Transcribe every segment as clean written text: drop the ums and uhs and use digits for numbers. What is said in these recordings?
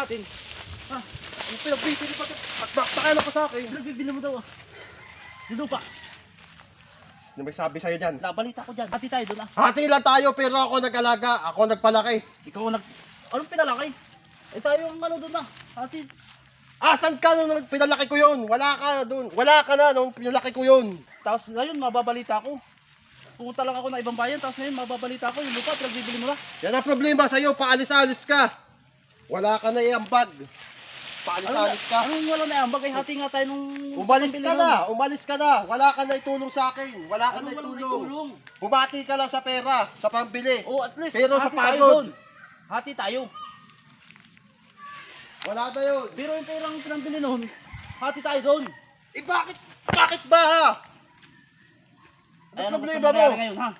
natin. Ha? Yung pinagbibili pa. Pakailan ko sa akin. Pinagbibili mo daw ah. Yung lupa. Ano may sabi sa'yo dyan? Nabalita ko dyan. Hati tayo doon ah. Hati lang tayo pero ako nag-alaga. Ako nagpalaki. Ikaw ang anong pinalaki? Eh tayo ang ano doon ah. Hati. Asan ka nung pinalaki ko yun? Wala ka doon. Wala ka na nung pinalaki ko yun. Tapos ngayon mababalita ko. Pumunta lang ako ng ibang bayan. Tapos ngayon mababalita ko. Yung lupa pinagbibili mo na. Yan ang problema sa'yo. Paalis-alis ka. Wala ka na iambag. Paalis-alis ka. Anong wala na yan? Bagay hati nga tayo nung... Umalis ka na. Umalis ka na. Wala ka na itulong sa akin. Wala ka na Anong walang itulong. itulong? Bumati ka lang sa pera. Sa pambili. Oh, at least Pero sa hati tayo pagod. doon. Hati tayo. Wala na yun. Pero yung perang pinambili noon, hati tayo doon. Eh bakit? Bakit ba ha? Ano problema mo? Ngayon, ha?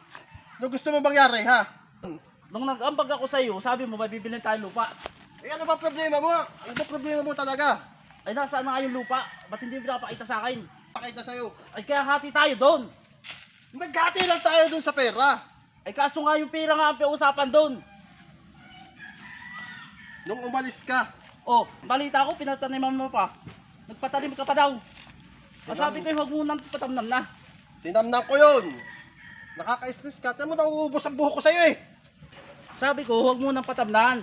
Ano gusto mo mangyari ha? Nung nag-ambag ako sa iyo, sabi mo may bibilhin tayong lupa. Eh ano ba problema mo? Ano ba problema mo talaga? Ay nasaan na nga yung lupa? Ba't hindi mo pinapakita sa akin? Pakita sa'yo. Ay kaya hati tayo doon. Nagkati lang tayo dun sa pera. Ay kaso nga yung pera nga ang piusapan doon. Nung umalis ka. Oh, balita ko pinataniman mo pa. Nagpatanim ka pa daw. Masabi ko huwag mo nang patamnam na. Tinamnan ko yun. Nakaka-stress ka. Tama mo nauubos ang buhok ko sa'yo eh. Sabi ko huwag mo nang patamnan.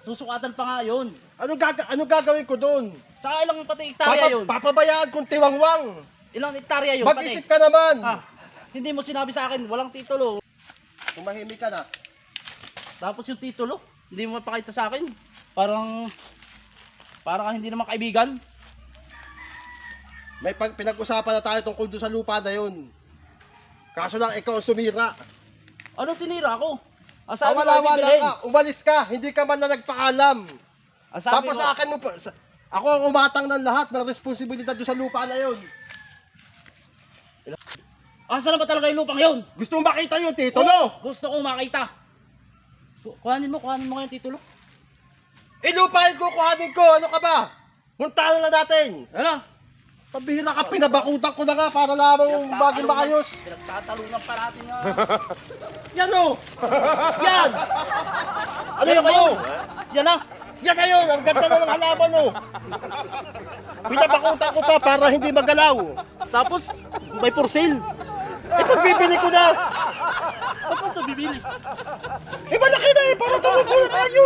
Susukatan pa nga yun. Ano gagawin ko doon? Sa ilang pati hektarya yun? Papabayaan kong tiwangwang. Ilang hektarya yun? Mag-isip ka naman. Ah, hindi mo sinabi sa akin, walang titulo. Tumahimik ka na. Tapos yung titulo, hindi mo mapakita sa akin. Parang hindi naman kaibigan. May pinag-usapan na tayo tungkol doon sa lupa na yun. Kaso lang ikaw ang sumira. Ano sinira ko? Ang sabi ko, Wala bibilhin. ka. Umalis ka. Hindi ka man na nagpaalam. Ang sabi Tapos ko, sa akin mo pa. Ako ang umatang ng lahat ng responsibilidad doon sa lupa na yun. asan na ba talaga yung lupang yun? Gusto mo makita yung titulo? Gusto kong makita. Kuhanin mo ngayon titulo. Ilupain ko, kuhanin ko. Ano ka ba? Puntahan na lang natin. Ano? Pabihira ka, pinabakutan ko na nga para lamang bagong maayos. Pinagtatalunan pa natin nga. Yan o! Yan! Ano Yan yung ba mo? yun? Yan na. Yan na yun! Ang ganda na ng halaman o! Pinabakutan ko pa para hindi magalaw. Tapos, may for sale. Eh, pagbibili ko na! Bakit ito bibili? Eh, malaki na eh! Para tumupulo tayo!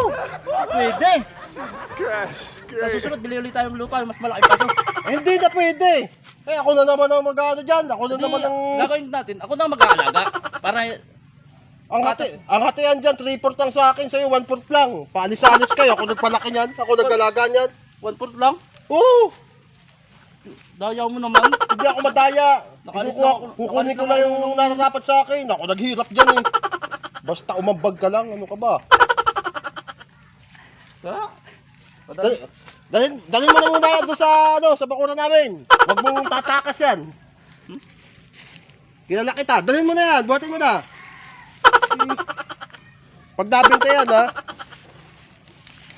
Pwede. Sa susunod, bili ulit tayong lupa. Mas malaki pa ito. Eh, hindi na pwede! Eh, ako na naman ang mag-ano dyan. Ako na naman ang... Gagawin natin. Ako na mag-aalaga. Para Ang hatian dyan, 3/4 lang sa akin, sa'yo 1/4 lang. Paalis-alis kayo, ako nagpalaki niyan, ako nag-alaga niyan. 1/4 lang. Oo! Dayaw mo naman. Hindi ako madaya. Nakalis na ako- Kukunin ko nakalis na na yung ako. nararapat sa akin. Ako naghirap dyan eh. Basta umambag ka lang, ano ka ba? Ha? Dalhin mo na muna yan doon sa bakura namin. Huwag mong tatakas yan. Kilala kita. Dalhin mo na yan. Buhatin mo na. Pag nabinta yan ha.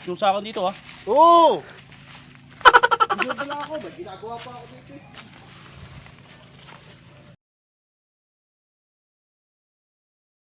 Yung sa akin dito ha. Oo. Hindi na ako. May ginagawa pa ako dito eh.